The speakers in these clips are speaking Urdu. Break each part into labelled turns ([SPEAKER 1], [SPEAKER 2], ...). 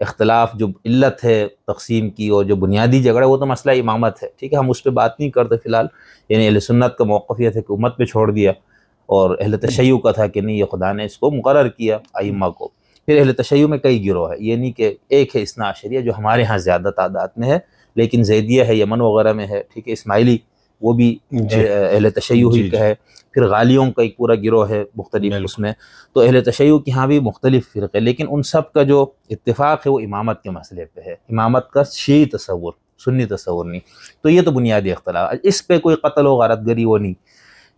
[SPEAKER 1] اختلاف جو علت ہے تقسیم کی اور جو بنیادی جھگڑا وہ تو مسئلہ امامت ہے، ٹھیک ہے، ہم اس پہ بات نہیں کرتے فی الحال. یعنی اہل سنت کا موقف یہ تھا کہ امت پہ چھوڑ دیا، اور اہل تشیع کا تھا کہ نہیں یہ خدا نے اس کو مقرر کیا ائمہ کو. پھر اہل تشیع میں کئی گروہ ہے، یہ نہیں کہ ایک ہے اثنا عشریہ جو ہمارے ہاں زیادہ تعداد میں ہے، لیکن زیدیہ ہے یمن وغیرہ میں ہے، ٹھیک ہے، اسماعیلی وہ بھی اہل تشیع ہی کا ہے. پھر غالیوں کا ایک پورا گروہ ہے مختلف اس میں. تو اہل تشیع کے ہاں بھی مختلف فرقے، لیکن ان سب کا جو اتفاق ہے وہ امامت کے مسئلے پہ ہے، امامت کا شیعی تصور، سنی تصور نہیں. تو یہ تو بنیادی اختلاف، اس پہ کوئی قتل و غارت گری وہ نہیں.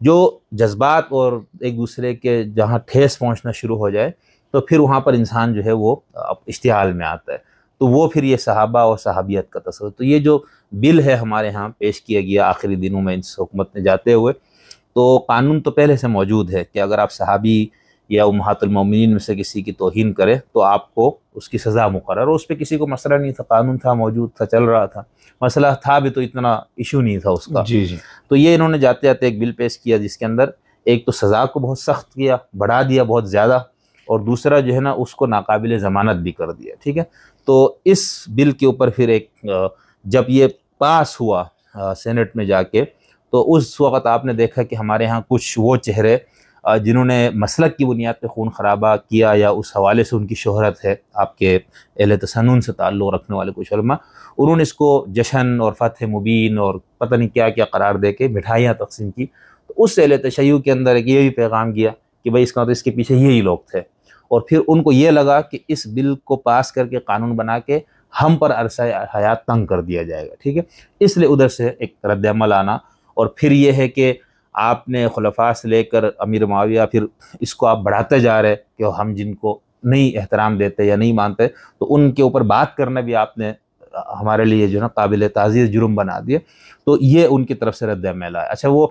[SPEAKER 1] جو جذبات اور ایک دوسرے کے جہاں ٹھیس پہنچنا شروع ہو جائے تو پھر وہاں پر انسان جو ہے وہ اشتعال میں آتا ہے. تو وہ پھر یہ صحابہ اور صحابیت کا تصور. تو یہ جو بل ہے ہمارے ہاں پیش کیا گیا آخری دنوں میں اس حکومت میں جاتے ہوئے، تو قانون تو پہلے سے موجود ہے کہ اگر آپ صحابی یا امہات المومنین میں سے کسی کی توہین کرے تو آپ کو اس کی سزا مقرر. اور اس پہ کسی کو مسئلہ نہیں تھا، قانون تھا، موجود تھا، چل رہا تھا. مسئلہ تھا بھی تو اتنا ایشو نہیں تھا اس کا. تو یہ انہوں نے جاتے جاتے ایک بل پیش کیا جس کے اندر ایک تو سزا کو بہت سخت کیا، بڑھا دیا بہت زیادہ، اور دوسرا جو ہے نا اس کو ناقابل ضمانت بھی کر دیا، ٹھیک ہے. تو اس بل کے اوپر پھر ایک جب یہ پاس ہوا سینٹ میں جا کے، تو اس وقت آپ نے دیکھا کہ ہمارے ہاں کچھ وہ چہرے جنہوں نے مسلک کی بنیاد پہ خون خرابہ کیا یا اس حوالے سے ان کی شہرت ہے، آپ کے اہل تسنن سے تعلق رکھنے والے کچھ علماء، انہوں نے اس کو جشن اور فتح مبین اور پتہ نہیں کیا کیا قرار دے کے مٹھائیاں تقسیم کی. تو اس اہل تشیع کے اندر ایک یہ بھی پیغام گیا کہ بھائی اس کا تو اس کے پیچھے یہی لوگ تھے. اور پھر ان کو یہ لگا کہ اس بل کو پاس کر کے قانون بنا کے ہم پر عرصہ حیات تنگ کر دیا جائے گا، ٹھیک ہے. اس لیے ادھر سے ایک رد عمل آنا. اور پھر یہ ہے کہ آپ نے خلفاء سے لے کر امیر معاویہ، پھر اس کو آپ بڑھاتے جا رہے کہ ہم جن کو نہیں احترام دیتے یا نہیں مانتے تو ان کے اوپر بات کرنا بھی آپ نے ہمارے لیے جو ہے نا قابل تعزیر جرم بنا دیے. تو یہ ان کی طرف سے رد عمل آیا. اچھا، وہ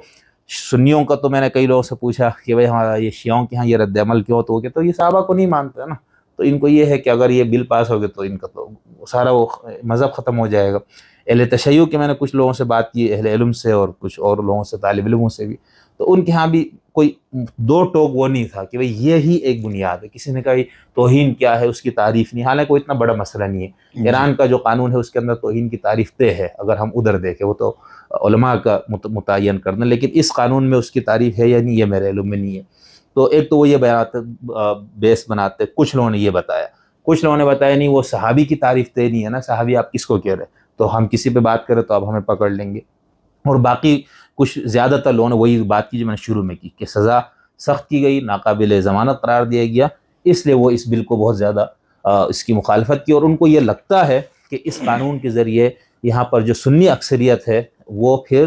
[SPEAKER 1] سنیوں کا تو میں نے کئی لوگوں سے پوچھا کہ بھائی ہمارا یہ شیعوں کے ہاں یہ رد عمل کیوں؟ تو یہ صحابہ کو نہیں مانتے نا، تو ان کو یہ ہے کہ اگر یہ بل پاس ہو گئے تو ان کا تو سارا وہ مذہب ختم ہو جائے گا. اہل تشیع کے میں نے کچھ لوگوں سے بات کی، اہل علم سے اور کچھ اور لوگوں سے، طالب علموں سے بھی، تو ان کے ہاں بھی کوئی دو ٹوک وہ نہیں تھا کہ بھئی یہ ہی ایک بنیاد ہے. کسی نے کہا توہین کیا ہے، اس کی تعریف نہیں، حالانکہ کوئی اتنا بڑا مسئلہ نہیں ہے. ایران کا جو قانون ہے اس کے اندر توہین کی تعریف طے ہے، اگر ہم ادھر دیکھیں وہ تو علماء کا متعین کرنا، لیکن اس قانون میں اس کی تعریف ہے یا نہیں یہ میرے علم میں نہیں ہے. تو ایک تو وہ یہ بیس بناتے، کچھ لوگوں نے یہ بتایا، کچھ لوگوں نے بتایا نہیں وہ صحابی کی تعریف طے نہیں ہے نا، صحابی آپ کس کو کہہ رہے، تو ہم کسی پہ بات کریں تو اب ہمیں پکڑ لیں گے. اور باقی کچھ زیادہ تر لوگوں نے وہی بات کی جو میں نے شروع میں کی کہ سزا سخت کی گئی، ناقابل ضمانت قرار دیا گیا، اس لیے وہ اس بل کو بہت زیادہ اس کی مخالفت کی. اور ان کو یہ لگتا ہے کہ اس قانون کے ذریعے یہاں پر جو سنی اکثریت ہے وہ پھر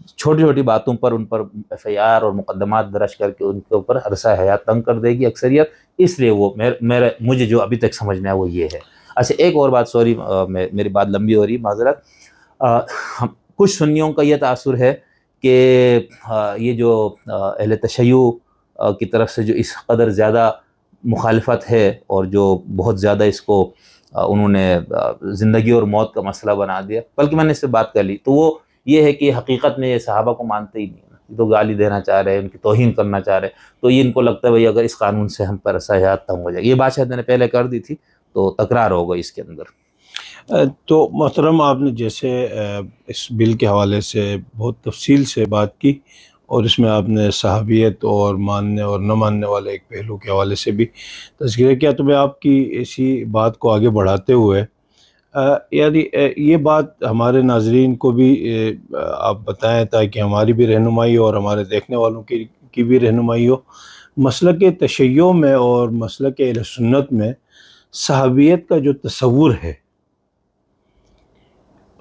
[SPEAKER 1] چھوٹی چھوٹی باتوں پر ان پر ایف آئی آر اور مقدمات درج کر کے ان کے اوپر عرصہ حیات تنگ کر دے گی اکثریت. اس لیے وہ مجھے جو ابھی تک سمجھ میں آیا وہ یہ ہے. اچھا، ایک اور بات، سوری میری بات لمبی ہو رہی، معذرت. کچھ سنیوں کا یہ تاثر ہے کہ یہ جو اہل تشیع کی طرف سے جو اس قدر زیادہ مخالفت ہے اور جو بہت زیادہ اس کو انہوں نے زندگی اور موت کا مسئلہ بنا دیا، بلکہ میں نے اس سے بات کر لی، تو وہ یہ ہے کہ حقیقت میں یہ صحابہ کو مانتے ہی نہیں ہیں، یہ تو گالی دینا چاہ رہے ہیں، ان کی توہین کرنا چاہ رہے ہیں. تو یہ ان کو لگتا ہے بھائی اگر اس قانون سے ہم پر عرصہ حیات تنگ ہو جائے گی. یہ بات شاید میں نے پہلے کر دی تھی تو تکرار ہوگا اس کے اندر.
[SPEAKER 2] تو محترم، آپ نے جیسے اس بل کے حوالے سے بہت تفصیل سے بات کی اور اس میں آپ نے صحابیت اور ماننے اور نہ ماننے والے ایک پہلو کے حوالے سے بھی تذکرہ کیا، تو میں آپ کی اسی بات کو آگے بڑھاتے ہوئے یعنی یہ بات ہمارے ناظرین کو بھی آپ بتائیں تاکہ ہماری بھی رہنمائی اور ہمارے دیکھنے والوں کی بھی رہنمائی ہو. مسلک تشیع میں اور مسلک اہل سنت میں صحابیت کا جو تصور ہے،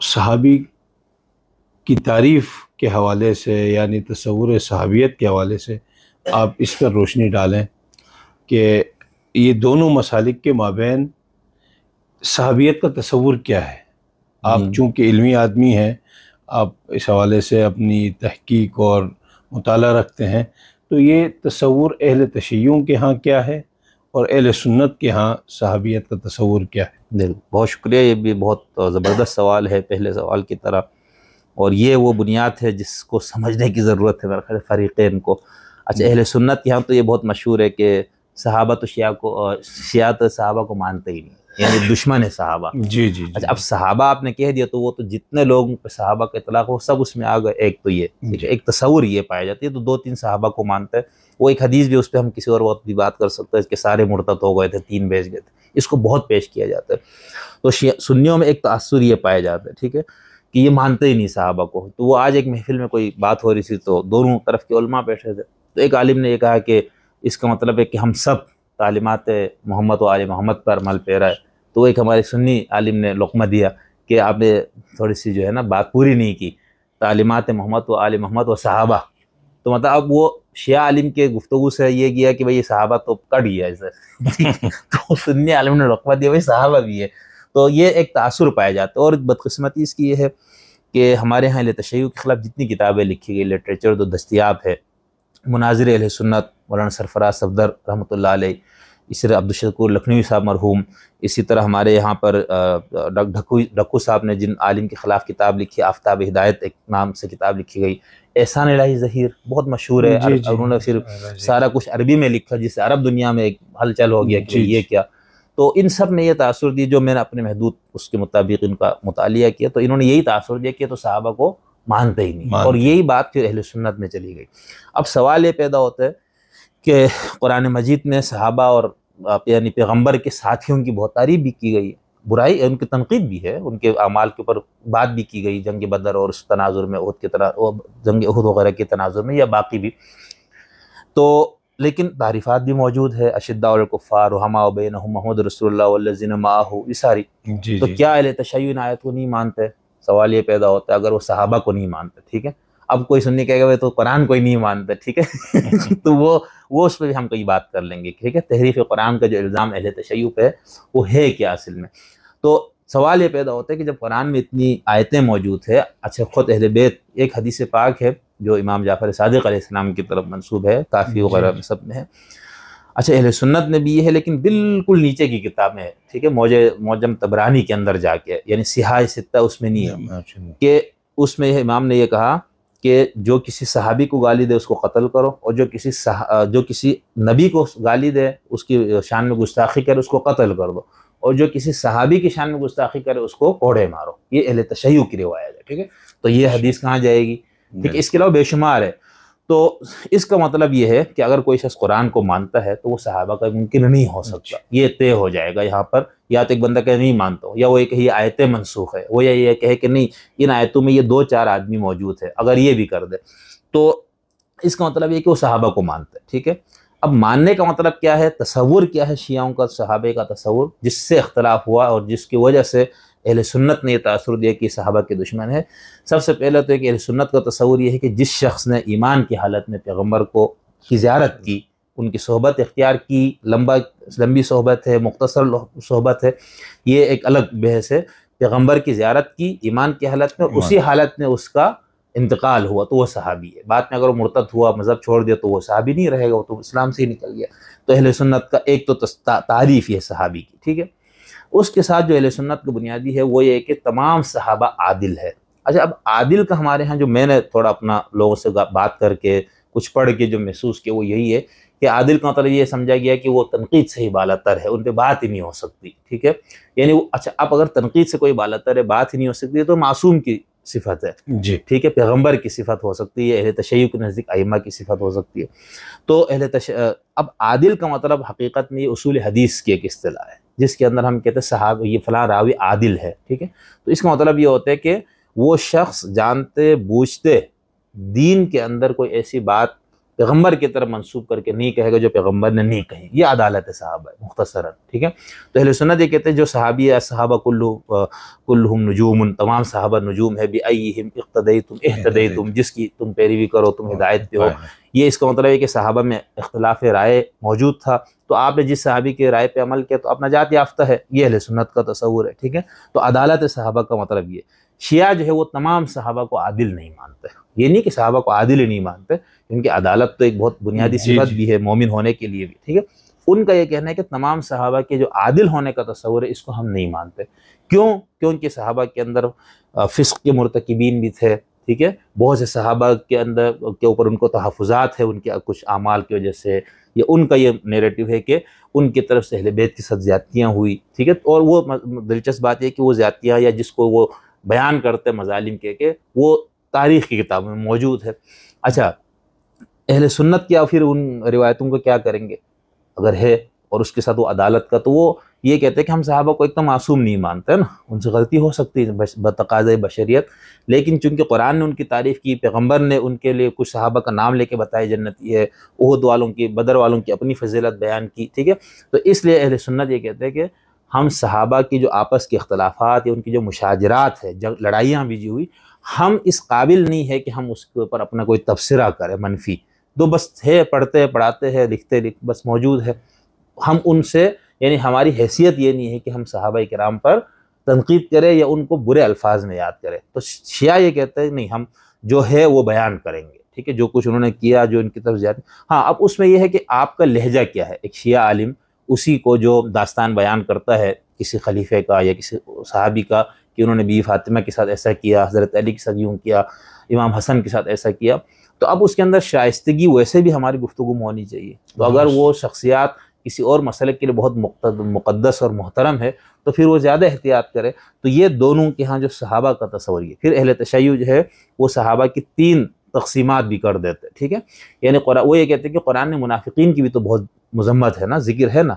[SPEAKER 2] صحابی کی تعریف کے حوالے سے، یعنی تصور صحابیت کے حوالے سے آپ اس پر روشنی ڈالیں کہ یہ دونوں مسالک کے مابین صحابیت کا تصور کیا ہے. آپ چونکہ علمی آدمی ہیں، آپ اس حوالے سے اپنی تحقیق اور مطالعہ رکھتے ہیں، تو یہ تصور اہل تشیع کے ہاں کیا ہے اور اہل سنت کے ہاں صحابیت کا تصور کیا ہے؟
[SPEAKER 1] بہت شکریہ، یہ بھی بہت زبردست سوال ہے پہلے سوال کی طرح، اور یہ وہ بنیاد ہے جس کو سمجھنے کی ضرورت ہے میرے خیال فریقین کو. اچھا، اہل سنت کے ہاں تو یہ بہت مشہور ہے کہ صحابہ تو شیعہ تو صحابہ کو مانتے ہی نہیں، یعنی دشمن ہے صحابہ.
[SPEAKER 2] جی جی.
[SPEAKER 1] اچھا اب صحابہ آپ نے کہہ دیا تو وہ تو جتنے لوگ صحابہ کا اطلاق ہو سب اس میں آ گئے. ایک تو یہ ایک تصور یہ پایا جاتی ہے. تو 2-3 صحابہ کو مانتا ہے. وہ ایک حدیث بھی اس پہ ہم کسی اور وقت بھی بات کر سکتے ہیں کہ سارے مرتد ہو گئے تھے 3 بیچ گئے تھے. اس کو بہت پیش کیا جاتا ہے. تو سنیوں میں ایک تاثر یہ پایا جاتا ہے ٹھیک ہے کہ یہ مانتے ہی نہیں صحابہ کو. تو وہ آج ایک محفل میں کوئی بات ہو رہی تھی تو دونوں طرف کے علماء بیٹھے تھے. تو ایک عالم نے یہ کہا کہ اس کا مطلب ہے کہ ہم سب تعلیمات محمد و آل محمد پر عمل پیرا ہے. تو ایک ہمارے سنی عالم نے لقمہ دیا کہ آپ نے تھوڑی سی جو ہے نا بات پوری نہیں کی. تعلیمات محمد و آل محمد و صحابہ. تو مطلب اب وہ شیعہ عالم کے گفتگو سے یہ گیا کہ بھئی صحابہ تو کٹ گیا اسے. تو سنی عالم نے لقمہ دیا بھئی صحابہ بھی ہے. تو یہ ایک تاثر پایا جاتا ہے. اور بدقسمتی اس کی یہ ہے کہ ہمارے ہاں اہل تشیع کے خلاف جتنی کتابیں لکھی گئی لٹریچر تو دستیاب ہے. مناظر اہل سنت مولانا سرفراز صفدر رحمۃ اللہ علیہ, اسی طرح عبدالشکور لکھنوی صاحب مرحوم, اسی طرح ہمارے یہاں پر ڈھکو صاحب نے جن عالم کے خلاف کتاب لکھی آفتاب ہدایت ایک نام سے کتاب لکھی گئی. احسان الہی ظہیر بہت مشہور ہے. انہوں نے پھر سارا کچھ عربی میں لکھا جس سے عرب دنیا میں ایک ہلچل ہو گیا کہ یہ کیا. تو ان سب نے یہ تاثر دی جو میں نے اپنے محدود اس کے مطابق ان کا مطالعہ کیا. تو انہوں نے یہی تاثر دیا کہ تو صحابہ کو مانتے ہی نہیں. اور یہی بات پھر اہل سنت میں چلی گئی. اب سوال یہ پیدا ہوتا ہے کہ قرآن مجید میں صحابہ اور یعنی پیغمبر کے ساتھیوں کی بہت تعریف بھی کی گئی ہے, برائی ان کی تنقید بھی ہے, ان کے اعمال کے اوپر بات بھی کی گئی جنگ بدر اور اس تناظر میں احد کی طرح جنگ احد وغیرہ کے تناظر میں یا باقی بھی. تو لیکن تعریفات بھی موجود ہے. اشداء علی الکفار رحماء بینہم محمد رسول اللہ والذین معہ, یہ ساری. تو کیا اہل تشیع ان آیت کو نہیں مانتے؟ سوال یہ پیدا ہوتا ہے اگر وہ صحابہ کو نہیں مانتے ٹھیک ہے. اب کوئی سننے کہے گا تو قرآن کوئی نہیں مانتا ٹھیک ہے. تو وہ اس پہ بھی ہم کوئی بات کر لیں گے ٹھیک ہے. تحریف قرآن کا جو الزام اہل تشیع پہ ہے وہ ہے کیا اصل میں؟ تو سوال یہ پیدا ہوتا ہے کہ جب قرآن میں اتنی آیتیں موجود ہے, اچھا خود اہل بیت ایک حدیث پاک ہے جو امام جعفر صادق علیہ السلام کی طرف منسوب ہے, کافی وغیرہ میں سب میں ہے. اچھا اہل سنت میں بھی یہ ہے لیکن بالکل نیچے کی کتاب میں ہے ٹھیک ہے, معجم طبرانی کے اندر جا کے, یعنی صحاح ستہ اس میں نہیں ہے کہ اس میں امام نے یہ کہا کہ جو کسی صحابی کو گالی دے اس کو قتل کرو, اور جو کسی نبی کو گالی دے اس کی شان میں گستاخی کرے اس کو قتل کر دو, اور جو کسی صحابی کی شان میں گستاخی کرے اس کو کوڑے مارو. یہ اہل تشیع کی روایت ہے ٹھیک ہے. تو یہ حدیث کہاں جائے گی ٹھیک ہے. اس کے علاوہ بے شمار ہے. تو اس کا مطلب یہ ہے کہ اگر کوئی شخص قرآن کو مانتا ہے تو وہ صحابہ کا ممکن نہیں ہو سکتا. یہ طے ہو جائے گا یہاں پر. یا تو ایک بندہ کہ نہیں مانتا ہو, یا وہ یہ کہ یہ آیتیں منسوخ ہے, وہ یا یہ کہے کہ نہیں ان آیتوں میں یہ 2-4 آدمی موجود ہے, اگر یہ بھی کر دے تو اس کا مطلب یہ کہ وہ صحابہ کو مانتا ہے ٹھیک ہے. اب ماننے کا مطلب کیا ہے, تصور کیا ہے شیعوں کا صحابہ کا تصور جس سے اختلاف ہوا اور جس کی وجہ سے اہل سنت نے یہ تاثر دیا کہ صحابہ کے دشمن ہے. سب سے پہلے تو ایک اہل سنت کا تصور یہ ہے کہ جس شخص نے ایمان کی حالت میں پیغمبر کی زیارت کی, ان کی صحبت اختیار کی, لمبی صحبت ہے مختصر صحبت ہے یہ ایک الگ بحث ہے, پیغمبر کی زیارت کی ایمان کی حالت میں, اسی حالت میں اس کا انتقال ہوا تو وہ صحابی ہے. بعد میں اگر وہ مرتد ہوا مذہب چھوڑ دیا تو وہ صحابی نہیں رہے گا, وہ تو اسلام سے ہی نکل گیا. تو اہل سنت کا ایک تو تعریف یہ صحابی کی ٹھیک ہے. اس کے ساتھ جو اہل سنت کا بنیادی ہے وہ یہ کہ تمام صحابہ عادل ہے. اچھا اب عادل کا ہمارے ہاں جو میں نے تھوڑا اپنا لوگوں سے بات کر کے کچھ پڑھ کے جو محسوس کیا وہ یہی ہے کہ عادل کا مطلب یہ سمجھا گیا کہ وہ تنقید سے ہی بالاتر ہے, ان پہ بات ہی نہیں ہو سکتی ٹھیک ہے. یعنی وہ اچھا اب اگر تنقید سے کوئی بالاتر ہے بات ہی نہیں ہو سکتی تو معصوم کی صفت ہے
[SPEAKER 2] جی
[SPEAKER 1] ٹھیک ہے, پیغمبر کی صفت ہو سکتی ہے, اہل تشیع کے نزدیک ائمہ کی صفت ہو سکتی ہے. تو اب عادل کا مطلب حقیقت میں یہ اصول حدیث کی ایک اصطلاح ہے جس کے اندر ہم کہتے ہیں صحابہ یہ فلاں راوی عادل ہے ٹھیک ہے. تو اس کا مطلب یہ ہوتا ہے کہ وہ شخص جانتے بوجھتے دین کے اندر کوئی ایسی بات پیغمبر کی طرف منسوب کر کے نہیں کہے گا جو پیغمبر نے نہیں کہی. یہ عدالت صحابہ ہے مختصراً ٹھیک ہے. تو اہل سنت یہ کہتے ہیں جو صحابی ہے صحابہ کلہم نجوم, تمام صحابہ نجوم ہے, بِأَيِّهِمْ اقتدیتم اہتدیتم, جس کی تم پیروی کرو تم ہدایت پہ ہو. یہ اس کا مطلب ہے کہ صحابہ میں اختلاف رائے موجود تھا تو آپ نے جس صحابی کے رائے پہ عمل کیا تو آپ نجات یافتہ ہے. یہ اہل سنت کا تصور ہے ٹھیک ہے. تو عدالت صحابہ کا مطلب یہ. شیعہ جو ہے وہ تمام صحابہ کو عادل نہیں مانتے. یہ نہیں کہ صحابہ کو عادل ہی نہیں مانتے, ان کی عدالت تو ایک بہت بنیادی صفت بھی ہے مومن ہونے کے لیے بھی ٹھیک ہے. ان کا یہ کہنا ہے کہ تمام صحابہ کے جو عادل ہونے کا تصور ہے اس کو ہم نہیں مانتے. کیوں؟ کیونکہ صحابہ کے اندر فسق کے مرتکبین بھی تھے ٹھیک ہے, بہت سے صحابہ کے اندر کے اوپر ان کو تحفظات ہے ان کے کچھ اعمال کی وجہ سے, یہ ان کا یہ نیریٹو ہے کہ ان کی طرف سے اہل بیت کے ساتھ زیادتیاں ہوئی، ٹھیک ہے، اور وہ دلچسپ بات یہ کہ وہ زیادتیاں یا جس کو وہ بیان کرتے مظالم کے کہ وہ تاریخ کی کتابوں میں موجود ہے۔ اچھا، اہل سنت کیا پھر ان روایتوں کو کیا کریں گے اگر ہے اور اس کے ساتھ وہ عدالت کا، تو وہ یہ کہتے ہیں کہ ہم صحابہ کو ایک تو معصوم نہیں مانتے نا، ان سے غلطی ہو سکتی ہے بتقاضۂ بشریت، لیکن چونکہ قرآن نے ان کی تعریف کی، پیغمبر نے ان کے لیے کچھ صحابہ کا نام لے کے بتائے جنتی ہے، احد والوں کی، بدر والوں کی اپنی فضیلت بیان کی، ٹھیک ہے، تو اس لیے اہل سنت یہ کہتے ہیں کہ ہم صحابہ کی جو آپس کے اختلافات یا ان کی جو مشاجرات ہے، لڑائیاں بھی ہوئی، ہم اس قابل نہیں ہے کہ ہم اس کے اوپر اپنا کوئی تبصرہ کریں منفی، تو بس ہے، پڑھتے پڑھاتے ہیں، لکھتے بس موجود ہے، ہم ان سے یعنی ہماری حیثیت یہ نہیں ہے کہ ہم صحابہ کرام پر تنقید کریں یا ان کو برے الفاظ میں یاد کریں۔ تو شیعہ یہ کہتے ہیں نہیں، ہم جو ہے وہ بیان کریں گے، ٹھیک ہے، جو کچھ انہوں نے کیا، جو ان کی طرف زیادہ، ہاں اب اس میں یہ ہے کہ آپ کا لہجہ کیا ہے۔ ایک شیعہ عالم اسی کو جو داستان بیان کرتا ہے کسی خلیفے کا یا کسی صحابی کا کہ انہوں نے بیوی فاطمہ کے ساتھ ایسا کیا، حضرت علی کے ساتھ یوں کیا، امام حسن کے ساتھ ایسا کیا، تو اب اس کے اندر شائستگی ویسے بھی ہماری گفتگو میں ہونی چاہیے۔ تو اگر وہ شخصیات کسی اور مسئلے کے لیے بہت مقدس اور محترم ہے تو پھر وہ زیادہ احتیاط کرے۔ تو یہ دونوں کے ہاں جو صحابہ کا تصور ہے، پھر اہل تشیع جو ہے وہ صحابہ کی 3 تقسیمات بھی کر دیتے ہیں، ٹھیک ہے، یعنی وہ یہ کہتے ہیں کہ قرآن نے منافقین کی بھی تو بہت مذمت ہے نا، ذکر ہے نا،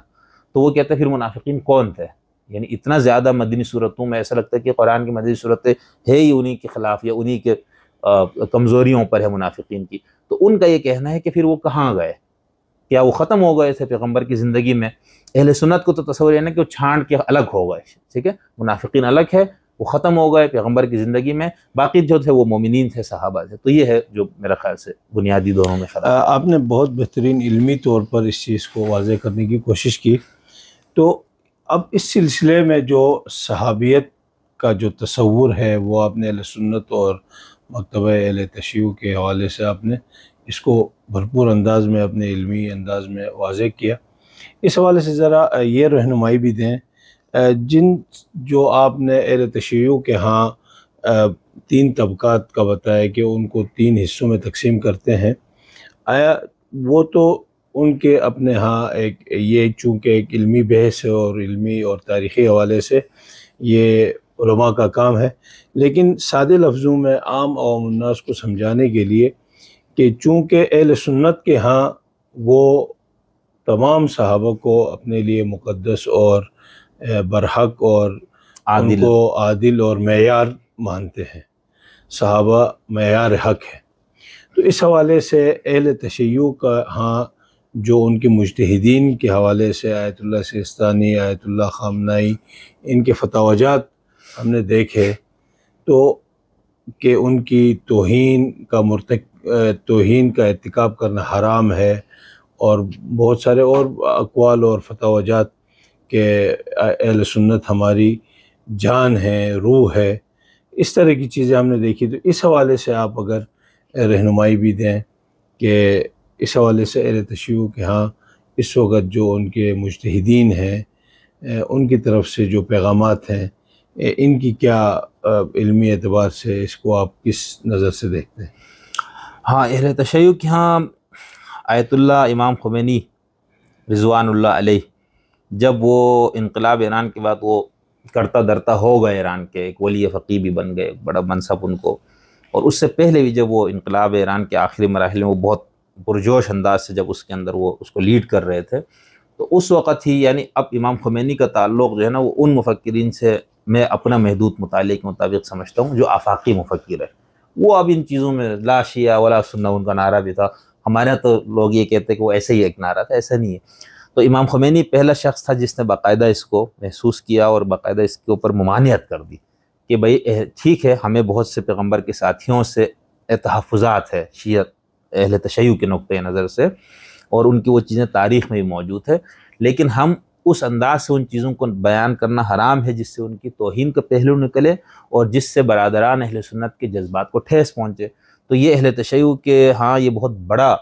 [SPEAKER 1] تو وہ کہتے ہیں پھر منافقین کون تھے، یعنی اتنا زیادہ مدنی صورتوں میں ایسا لگتا ہے کہ قرآن کی مدنی صورتیں ہے ہی انہی کے خلاف یا انہی کے کمزوریوں پر ہے منافقین کی، تو ان کا یہ کہنا ہے کہ پھر وہ کہاں گئے، کیا وہ ختم ہو گئے تھے پیغمبر کی زندگی میں؟ اہل سنت کو تو تصور ہے نا کہ وہ چھانٹ کے الگ ہو گئے، ٹھیک ہے، منافقین الگ ہے، وہ ختم ہو گئے پیغمبر کی زندگی میں، باقی جو تھے وہ مومنین تھے، صحابہ تھے۔ تو یہ ہے جو میرا خیال سے بنیادی دونوں میں فرق ہے۔
[SPEAKER 2] آپ نے بہت بہترین علمی طور پر اس چیز کو واضح کرنے کی کوشش کی۔ تو اب اس سلسلے میں جو صحابیت کا جو تصور ہے وہ آپ نے اہل سنت اور مکتبہ اہل تشیع کے حوالے سے آپ نے اس کو بھرپور انداز میں اپنے علمی انداز میں واضح کیا۔ اس حوالے سے ذرا یہ رہنمائی بھی دیں، جو آپ نے اہل تشیع کے ہاں 3 طبقات کا بتایا کہ ان کو 3 حصوں میں تقسیم کرتے ہیں، آیا وہ تو ان کے اپنے ہاں یہ چونکہ ایک علمی بحث ہے اور علمی اور تاریخی حوالے سے یہ علماء کا کام ہے، لیکن سادے لفظوں میں عام عوام الناس کو سمجھانے کے لیے کہ چونکہ اہل سنت کے ہاں وہ تمام صحابہ کو اپنے لیے مقدس اور برحق اور ان کو عادل اور معیار مانتے ہیں، صحابہ معیار حق ہے، تو اس حوالے سے اہل تشیع کا ہاں جو ان کے مجتہدین کے حوالے سے آیت اللہ سیستانی، آیت اللہ خامنائی، ان کے فتاوجات ہم نے دیکھے تو کہ ان کی توہین کا ارتکاب کرنا حرام ہے، اور بہت سارے اور اقوال اور فتاوجات کہ اہل سنت ہماری جان ہے، روح ہے، اس طرح کی چیزیں ہم نے دیکھی۔ تو اس حوالے سے آپ اگر رہنمائی بھی دیں کہ اس حوالے سے اہل تشیع کے ہاں اس وقت جو ان کے مجتہدین ہیں ان کی طرف سے جو پیغامات ہیں ان کی کیا علمی اعتبار سے اس کو آپ کس نظر سے دیکھتے ہیں؟
[SPEAKER 1] ہاں، اہل تشیع کے ہاں آیت اللہ امام خمینی رضوان اللہ علیہ جب وہ انقلاب ایران کے بعد وہ کرتا درتا ہو گئے ایران کے، ایک ولی فقیہ بھی بن گئے، ایک بڑا منصب ان کو، اور اس سے پہلے بھی جب وہ انقلاب ایران کے آخری مراحل میں وہ بہت پرجوش انداز سے جب اس کے اندر وہ اس کو لیڈ کر رہے تھے، تو اس وقت ہی یعنی اب امام خمینی کا تعلق جو ہے نا وہ ان مفکرین سے میں اپنا محدود مطالعے کے مطابق سمجھتا ہوں جو آفاقی مفکر ہے، وہ اب ان چیزوں میں لا شیعہ ولا سنہ ان کا نعرہ بھی تھا، ہمارے یہاں تو لوگ یہ کہتے ہیں کہ وہ ایسے ہی ایک نعرہ تھا، ایسا نہیں ہے۔ تو امام خمینی پہلا شخص تھا جس نے باقاعدہ اس کو محسوس کیا اور باقاعدہ اس کے اوپر ممانعت کر دی کہ بھئی ٹھیک ہے، ہمیں بہت سے پیغمبر کے ساتھیوں سے تحفظات ہے شیعہ اہل تشیع کے نقطۂ نظر سے، اور ان کی وہ چیزیں تاریخ میں بھی موجود ہے، لیکن ہم اس انداز سے ان چیزوں کو بیان کرنا حرام ہے جس سے ان کی توہین کا پہلو نکلے اور جس سے برادران اہل سنت کے جذبات کو ٹھیس پہنچے۔ تو یہ اہل تشیع کے ہاں یہ بہت بڑا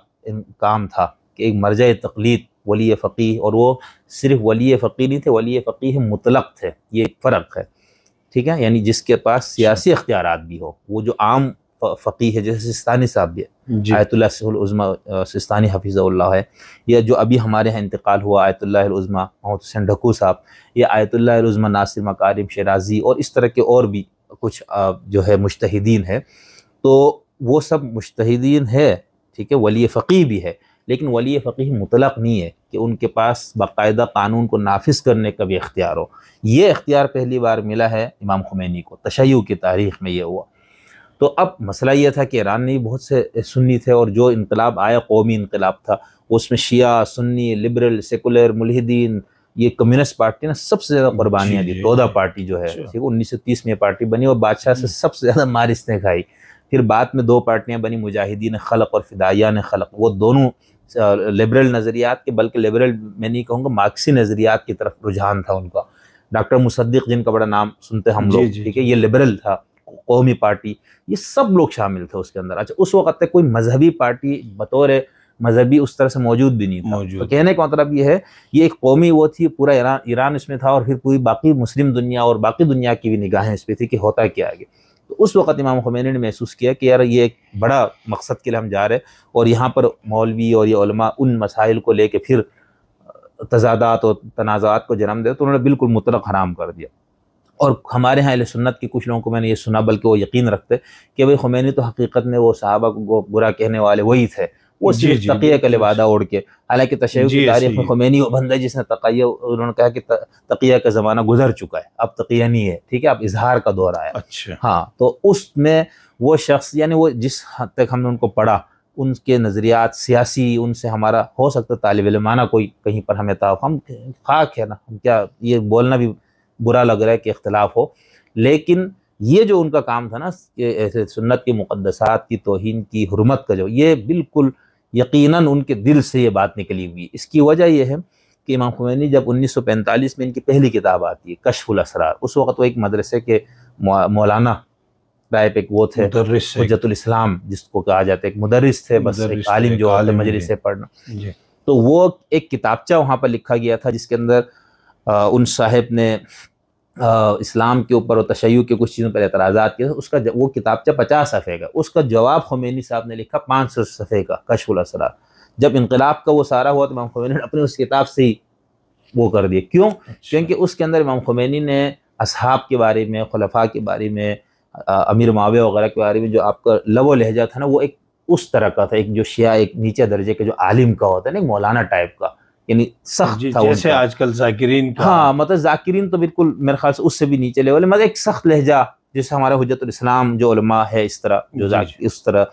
[SPEAKER 1] کام تھا کہ ایک مرجع تقلید ولی فقیہ، اور وہ صرف ولی فقیہ نہیں تھے، ولی فقیہ مطلق تھے، یہ ایک فرق ہے، ٹھیک ہے، یعنی جس کے پاس سیاسی اختیارات بھی ہو، وہ جو عام فقیہ ہے جیسے سستانی صاحب بھی ہے،
[SPEAKER 2] جی
[SPEAKER 1] آیت اللہ العظمیٰ سستانی حفظہ اللہ ہے، یا جو ابھی ہمارے ہاں انتقال ہوا آیت اللہ العظمیٰ محمد حسین ڈھکو صاحب، یا آیت اللہ العظمیٰ ناصر مکارم شیرازی، اور اس طرح کے اور بھی کچھ جو ہے مجتہدین ہے. تو وہ سب مجتہدین ہے، ٹھیک ہے، ولی فقیہ بھی ہے، لیکن ولی فقیہ مطلق نہیں ہے کہ ان کے پاس باقاعدہ قانون کو نافذ کرنے کا بھی اختیار ہو. یہ اختیار پہلی بار ملا ہے امام خمینی کو، تشیع کی تاریخ میں یہ ہوا. تو اب مسئلہ یہ تھا کہ ایران میں بہت سے سنی تھے، اور جو انقلاب آیا قومی انقلاب تھا، اس میں شیعہ، سنی، لبرل، سیکولر، ملحدین، یہ کمیونسٹ پارٹی نے سب سے زیادہ قربانیاں دی. تودا پارٹی جو ہے 1930 میں پارٹی بنی اور بادشاہ سے سب سے زیادہ مارستیں کھائی. پھر بعد میں 2 پارٹیاں بنی، مجاہدین خلق اور فدائیان خلق. وہ دونوں لبرل نظریات کے، بلکہ لبرل میں نہیں کہوں گا، مارکسی نظریات کی طرف رجحان تھا ان کا. ڈاکٹر مصدق جن کا بڑا نام سنتے ہم لوگ، ٹھیک ہے، یہ لبرل تھا. قومی پارٹی، یہ سب لوگ شامل تھے اس کے اندر. اچھا، اس وقت تک کوئی مذہبی پارٹی بطور مذہبی اس طرح سے موجود بھی نہیں تھا. تو کہنے کا مطلب یہ ہے، یہ ایک قومی وہ تھی، پورا ایران اس میں تھا، اور پھر پوری باقی مسلم دنیا اور باقی دنیا کی بھی نگاہیں اس پہ تھی کہ ہوتا کیا آگے. تو اس وقت امام خمینی نے محسوس کیا کہ یار یہ ایک بڑا مقصد کے لیے ہم جا رہے ہیں، اور یہاں پر مولوی اور یہ علماء ان مسائل کو لے کے پھر تضادات اور تنازعات کو جنم دے، تو انہوں نے بالکل مطلق حرام کر دیا. اور ہمارے ہاں اہل سنت کے کچھ لوگوں کو میں نے یہ سنا، بلکہ وہ یقین رکھتے کہ بھئی خمینی تو حقیقت میں وہ صحابہ کو برا کہنے والے وہی تھے، وہ صرف تقیہ کا لبادہ اوڑھ کے. حالانکہ تشیع کی تاریخ میں خمینی وہ بندہ جس نے تقیہ، انہوں نے کہا کہ تقیہ کا زمانہ گزر چکا ہے، اب تقیہ نہیں ہے، ٹھیک ہے، اب اظہار کا دور آیا.
[SPEAKER 2] اچھا
[SPEAKER 1] ہاں، تو اس میں وہ شخص، یعنی وہ جس حد تک ہم نے ان کو پڑھا، ان کے نظریات سیاسی، ان سے ہمارا ہو سکتا طالب علمانہ کوئی کہیں پر ہمیں تھا، ہم خاک ہے نا، ہم کیا یہ بولنا بھی برا لگ رہا ہے کہ اختلاف ہو، لیکن یہ جو ان کا کام تھا نا کہ سنت کی مقدسات کی توہین کی، حرمت کا، جو یہ بالکل یقیناً ان کے دل سے یہ بات نکلی ہوئی. اس کی وجہ یہ ہے کہ امام خمینی جب 1945 میں ان کی پہلی کتاب آتی ہے کشف الاسرار، اس وقت وہ ایک مدرسے کے مولانا ٹائپ ایک وہ تھے، حجت الاسلام جس کو کہا جاتا ہے، ایک مدرس تھے، بس ایک عالم جو ہوتے مجلس سے پڑھنا. تو وہ ایک کتابچہ وہاں پر لکھا گیا تھا جس کے اندر ان صاحب نے اسلام کے اوپر اور تشیع کے کچھ چیزوں پر اعتراضات کیے. اس کا وہ کتابچہ 50 صفحے کا، اس کا جواب خمینی صاحب نے لکھا 500 صفحے کا، کشف الاسرار. جب انقلاب کا وہ سارا ہوا تو امام خمینی نے اپنے اس کتاب سے ہی وہ کر دیا. کیوں؟ کیونکہ اس کے اندر امام خمینی نے اصحاب کے بارے میں، خلفاء کے بارے میں، امیر معاویہ وغیرہ کے بارے میں جو آپ کا لب و لہجہ تھا نا، وہ ایک اس طرح کا تھا، ایک جو شیعہ، ایک نیچے درجے کے جو عالم کا ہوتا ہے نا، ایک مولانا ٹائپ کا، یعنی سخت تھا.
[SPEAKER 2] جیسے آج کل ذاکرین کا،
[SPEAKER 1] ہاں، مطلب ذاکرین تو بالکل میرے خیال سے اس سے بھی نیچے لیول، مطلب ایک سخت لہجہ جیسے ہمارا حجت الاسلام جو علماء ہے اس طرح، جو اس طرح،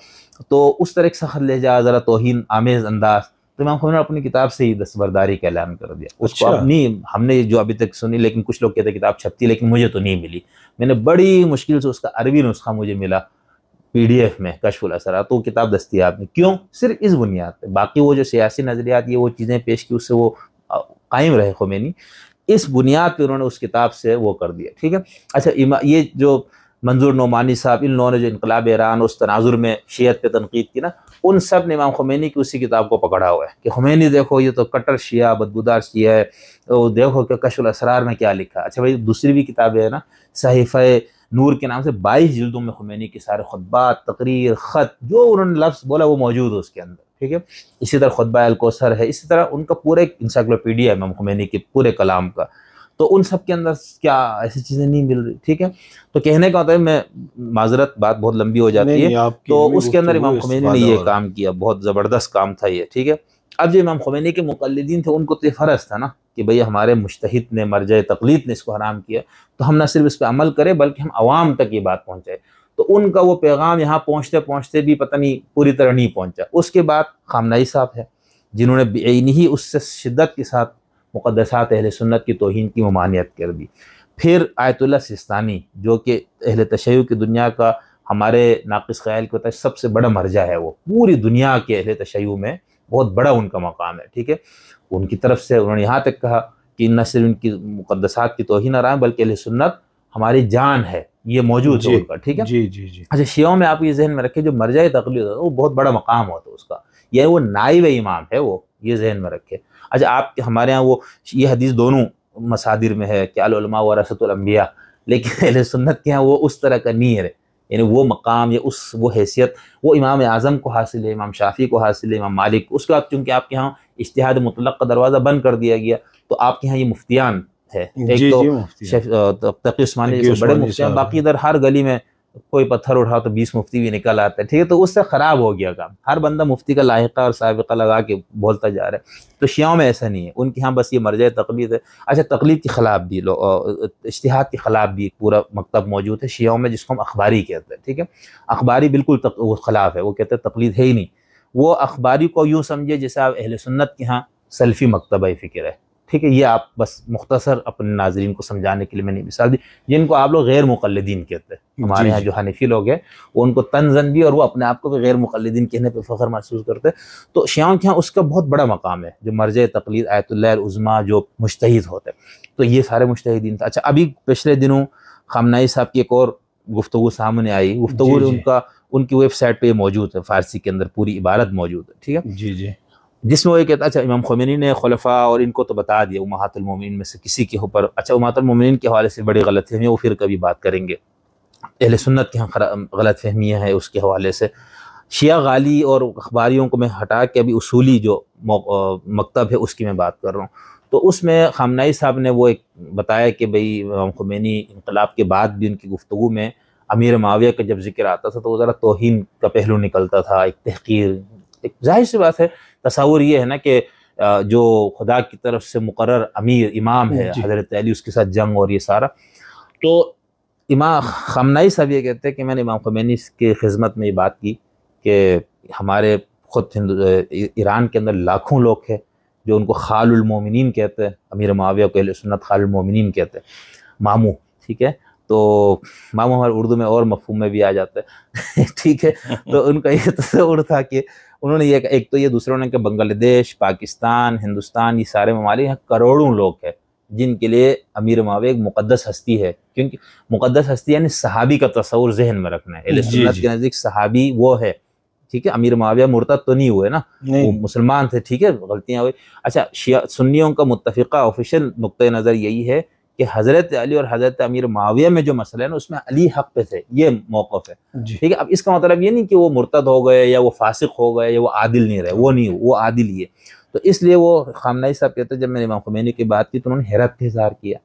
[SPEAKER 1] تو اس طرح ایک سخت لہجہ، ذرا توہین آمیز انداز. تو امام خمینی نے اپنی کتاب سے ہی دستبرداری کا اعلان کر دیا. اس کو اپنی ہم نے جو ابھی تک سنی، لیکن کچھ لوگ کہتے ہیں کتاب چھپتی، لیکن مجھے تو نہیں ملی. میں نے بڑی مشکل سے اس کا عربی نسخہ مجھے ملا PDF میں، کشف الاسرار، تو وہ کتاب دستیاب نہیں. کیوں؟ صرف اس بنیاد پہ. باقی وہ جو سیاسی نظریات، یہ وہ چیزیں پیش کی، اس سے وہ قائم رہے خمینی. اس بنیاد پہ انہوں نے اس کتاب سے وہ کر دیا. ٹھیک ہے. اچھا، یہ جو منظور نعمانی صاحب، ان لوگوں نے جو انقلاب ایران اس تناظر میں شیعت پہ تنقید کی نا، ان سب نے امام خمینی کی اسی کتاب کو پکڑا ہوا ہے کہ خمینی دیکھو یہ تو کٹر شیعہ، بدبودار شیعہ ہے، وہ دیکھو کہ کشف الاسرار میں کیا لکھا. اچھا بھائی، دوسری بھی کتابیں ہے نا، صحیفہ نور کے نام سے 22 جلدوں میں خمینی کے سارے خطبات، تقریر، خط، جو انہوں نے لفظ بولا وہ موجود ہے اس کے اندر. ٹھیک ہے. اسی طرح خطبہ الکوثر ہے، اسی طرح ان کا پورا ایک انسائکلوپیڈیا ہے امام خمینی کے پورے کلام کا. تو ان سب کے اندر کیا ایسی چیزیں نہیں مل رہی. ٹھیک ہے. تو کہنے کا ہوتا ہے، میں معذرت، بات بہت لمبی ہو جاتی ہے، تو اس کے اندر امام خمینی نے یہ کام کیا، بہت زبردست کام تھا یہ. ٹھیک ہے. اب جو امام خمینی کے مقلدین تھے، ان کو تو یہ فرض تھا نا کہ بھئی ہمارے مجتہد نے، مرجع تقلید نے اس کو حرام کیا، تو ہم نہ صرف اس پہ عمل کریں بلکہ ہم عوام تک یہ بات پہنچائے. تو ان کا وہ پیغام یہاں پہنچتے پہنچتے بھی پتہ نہیں پوری طرح نہیں پہنچا. اس کے بعد خامنہئی صاحب ہے، جنہوں نے بعینی اس سے شدت کے ساتھ مقدسات اہل سنت کی توہین کی ممانعت کر دی. پھر آیت اللہ سستانی، جو کہ اہل تشیع کی دنیا کا، ہمارے ناقص خیال کے سب سے بڑا مرجع ہے، وہ پوری دنیا کے اہل تشیع میں بہت بڑا ان کا مقام ہے. ٹھیک ہے. ان کی طرف سے انہوں نے یہاں تک کہا کہ نہ صرف ان کی مقدسات کی توہین حرام بلکہ اہل سنت ہماری جان ہے، یہ موجود ہے ان کا. ٹھیک ہے.
[SPEAKER 2] جی جی جی.
[SPEAKER 1] اچھا، شیعوں میں آپ یہ ذہن میں رکھیں، جو مرجع تقلید ہوتا ہے وہ بہت بڑا مقام ہوتا ہے اس کا، یہ وہ نائب امام ہے، وہ یہ ذہن میں رکھے. اچھا، آپ ہمارے ہاں وہ یہ حدیث دونوں مصادر میں ہے کہ العلماء ورثۃ الانبیاء، لیکن اہل سنت کے ہاں وہ اس طرح کا نہیں ہے یعنی وہ مقام یا وہ حیثیت وہ امام اعظم کو حاصل ہے، امام شافعی کو حاصل ہے، امام مالک کو۔ اس کے بعد چونکہ آپ کے ہاں اجتہاد مطلق کا دروازہ بند کر دیا گیا، تو آپ کے ہاں یہ مفتیان ہے، ایک تو تقی عثمانی جیسے بڑے مفتیان، باقی ادھر ہر گلی میں کوئی پتھر اٹھا تو 20 مفتی بھی نکل آتا ہے، ٹھیک ہے، تو اس سے خراب ہو گیا کام، ہر بندہ مفتی کا لاحقہ اور سابقہ لگا کے بولتا جا رہا ہے۔ تو شیعوں میں ایسا نہیں ہے، ان کے ہاں بس یہ مرجع تقلید ہے۔ اچھا، تقلید کے خلاف بھی اجتہاد کے خلاف بھی ایک پورا مکتب موجود ہے شیعوں میں، جس کو ہم اخباری کہتے ہیں، ٹھیک ہے۔ اخباری بالکل وہ خلاف ہے، وہ کہتے ہیں تقلید ہے ہی نہیں۔ وہ اخباری کو یوں سمجھے جیسے آپ اہل سنت کے ہاں سلفی مکتبہ فکر ہے، ٹھیک ہے۔ یہ آپ بس مختصر اپنے ناظرین کو سمجھانے کے لیے میں نے مثال دی، جن کو آپ لوگ غیر مقلدین کہتے ہیں۔ ہمارے ہاں جو حنفی لوگ ہیں وہ ان کو طنزاً بھی، اور وہ اپنے آپ کو بھی غیر مقلدین کہنے پہ فخر محسوس کرتے ہیں۔ تو شیعوں کے ہاں اس کا بہت بڑا مقام ہے، جو مرجع تقلید آیت اللہ العظمیٰ جو مجتہد ہوتے ہیں، تو یہ سارے مجتہدین تھے۔ اچھا، ابھی پچھلے دنوں خامنہئی صاحب کی ایک اور گفتگو سامنے آئی، گفتگو ان کی ویب سائٹ پہ موجود ہے، فارسی کے اندر پوری عبارت موجود ہے، ٹھیک ہے،
[SPEAKER 2] جی جی،
[SPEAKER 1] جس میں وہ یہ کہتا ہے، اچھا امام خمینی نے خلفاء اور ان کو تو بتا دیا امہات المومنین میں سے کسی کے اوپر، اچھا امہات المومنین کے حوالے سے بڑی غلط فہمی ہے، وہ پھر کبھی بات کریں گے۔ اہل سنت کے ہاں غلط فہمیاں ہیں اس کے حوالے سے۔ شیعہ غالی اور اخباریوں کو میں ہٹا کے ابھی اصولی جو مکتب ہے اس کی میں بات کر رہا ہوں۔ تو اس میں خامنہئی صاحب نے وہ ایک بتایا کہ بھئی امام خمینی انقلاب کے بعد بھی ان کی گفتگو میں امیر معاویہ کا جب ذکر آتا تھا تو وہ ذرا توہین کا پہلو نکلتا تھا، ایک تحقیر، ایک ظاہر سی بات ہے، تصور یہ ہے نا کہ جو خدا کی طرف سے مقرر امیر امام ہے حضرت علی، اس کے ساتھ جنگ اور یہ سارا۔ تو امام خامنہئی صاحب یہ کہتے ہیں کہ میں نے امام خمینی کی خدمت میں یہ بات کی کہ ہمارے خود ایران کے اندر لاکھوں لوگ ہیں جو ان کو خال المومنین کہتے ہیں، امیر معاویہ کو اہل سنت خال المومنین کہتے ہیں، ماموں، ٹھیک ہے۔ تو ماموں ہمارے اردو میں اور مفہوم میں بھی آ جاتا ہے ٹھیک ہے۔ تو ان کا یہ تصور تھا کہ انہوں نے یہ ایک تو یہ دوسروں نے کہ بنگلہ دیش، پاکستان، ہندوستان، یہ سارے ممالک ہیں، کروڑوں لوگ ہیں جن کے لیے امیر معاویہ ایک مقدس ہستی ہے، کیونکہ مقدس ہستی یعنی صحابی کا تصور ذہن میں رکھنا ہے۔ اہل سنت کے نزدیک صحابی وہ ہے، ٹھیک ہے۔ امیر معاویہ مرتد تو نہیں ہوئے نا، وہ مسلمان تھے، ٹھیک ہے، غلطیاں ہوئی۔ اچھا، شیعہ سنیوں کا متفقہ آفیشیل نقطۂ نظر یہی ہے کہ حضرت علی اور حضرت امیر معاویہ میں جو مسئلہ ہے نا اس میں علی حق پہ تھے، یہ موقف ہے، ٹھیک ہے۔ اب اس کا مطلب یہ نہیں کہ وہ مرتد ہو گئے یا وہ فاسق ہو گئے یا وہ عادل نہیں رہے، وہ نہیں، وہ عادل ہی ہے۔ تو اس لیے وہ خامنہئی صاحب کہتے ہیں جب میں نے امام خمینی کی بات کی تو انہوں نے حیرت کا اظہار کیا،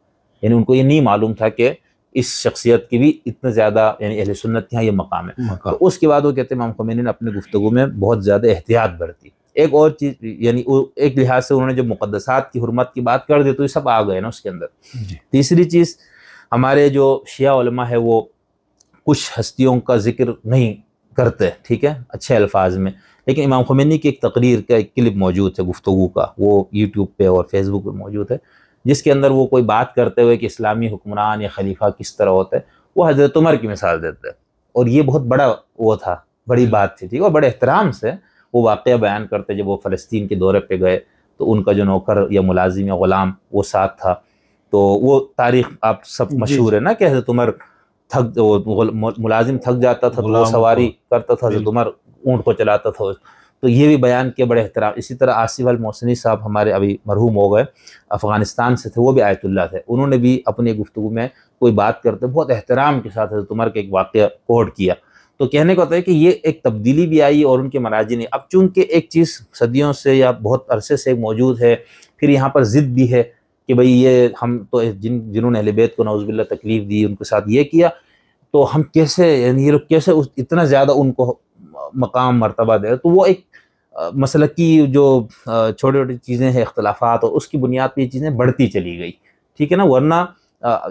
[SPEAKER 1] یعنی ان کو یہ نہیں معلوم تھا کہ اس شخصیت کی بھی اتنا زیادہ یعنی اہل سنت کے یہاں یہ مقام ہے۔ تو اس کے بعد وہ کہتے ہیں امام خمینی نے اپنے گفتگو میں بہت زیادہ احتیاط برتی۔ ایک اور چیز یعنی ایک لحاظ سے انہوں نے جو مقدسات کی حرمت کی بات کر دی تو یہ سب آ گئے نا اس کے اندر۔ تیسری چیز، ہمارے جو شیعہ علماء ہے وہ کچھ ہستیوں کا ذکر نہیں کرتے، ٹھیک ہے، اچھے الفاظ میں، لیکن امام خمینی کی ایک تقریر کا ایک کلپ موجود ہے گفتگو کا، وہ یوٹیوب پہ اور فیس بک پہ موجود ہے، جس کے اندر وہ کوئی بات کرتے ہوئے کہ اسلامی حکمران یا خلیفہ کس طرح ہوتا ہے، وہ حضرت عمر کی مثال دیتے ہیں، اور یہ بہت بڑا وہ تھا، بڑی بات تھی، ٹھیک ہے، اور بڑے احترام سے وہ واقعہ بیان کرتے جب وہ فلسطین کے دورے پہ گئے تو ان کا جو نوکر یا ملازم یا غلام وہ ساتھ تھا، تو وہ تاریخ آپ سب مشہور ہے نا کہ حضرت عمر ملازم تھک جاتا تھا تو وہ سواری کرتا تھا، حضرت عمر اونٹ کو چلاتا تھا، تو یہ بھی بیان کیا بڑے احترام۔ اسی طرح آصف المحسنی صاحب ہمارے ابھی مرحوم ہو گئے، افغانستان سے تھے، وہ بھی آیت اللہ تھے، انہوں نے بھی اپنی گفتگو میں کوئی بات کرتے بہت احترام کے ساتھ حضرت عمر کا ایک واقعہ کوٹ کیا۔ تو کہنے کا ہوتا ہے کہ یہ ایک تبدیلی بھی آئی اور ان کے مراجع نے، اب چونکہ ایک چیز صدیوں سے یا بہت عرصے سے موجود ہے، پھر یہاں پر ضد بھی ہے کہ بھئی یہ ہم تو جنہوں نے اہل بیت کو نعوذ باللہ تکلیف دی ان کے ساتھ یہ کیا، تو ہم کیسے یعنی یہ لوگ کیسے اتنا زیادہ ان کو مقام مرتبہ دے، تو وہ ایک مسئلہ کی جو چھوٹی چھوٹی چیزیں ہیں اختلافات، اور اس کی بنیاد پہ یہ چیزیں بڑھتی چلی گئی، ٹھیک ہے نا۔ ورنہ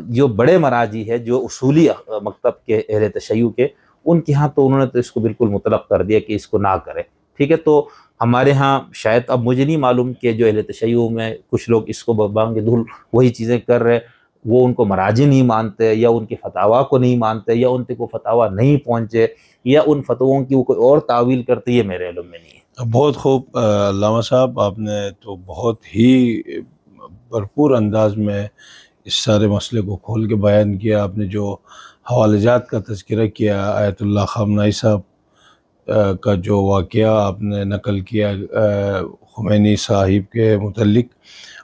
[SPEAKER 1] جو بڑے مراجع ہے جو اصولی مکتب کے اہل تشیع کے، ان کے ہاں تو انہوں نے تو اس کو بالکل مطلق کر دیا کہ اس کو نہ کرے، ٹھیک ہے۔ تو ہمارے ہاں شاید اب مجھے نہیں معلوم کہ جو اہل تشیع میں کچھ لوگ اس کو بانگ دھول وہی چیزیں کر رہے، وہ ان کو مراجع نہیں مانتے یا ان کے فتاوا کو نہیں مانتے یا ان کو فتاوا نہیں پہنچے یا ان فتووں کی وہ کوئی اور تعویل کرتے، یہ میرے علم میں نہیں ہے۔
[SPEAKER 2] بہت خوب علامہ صاحب، آپ نے تو بہت ہی بھرپور انداز میں اس سارے مسئلے کو کھول کے بیان کیا۔ آپ نے جو حوالہ جات کا تذکرہ کیا، آیت اللہ خامنہئی صاحب کا جو واقعہ آپ نے نقل کیا خمینی صاحب کے متعلق،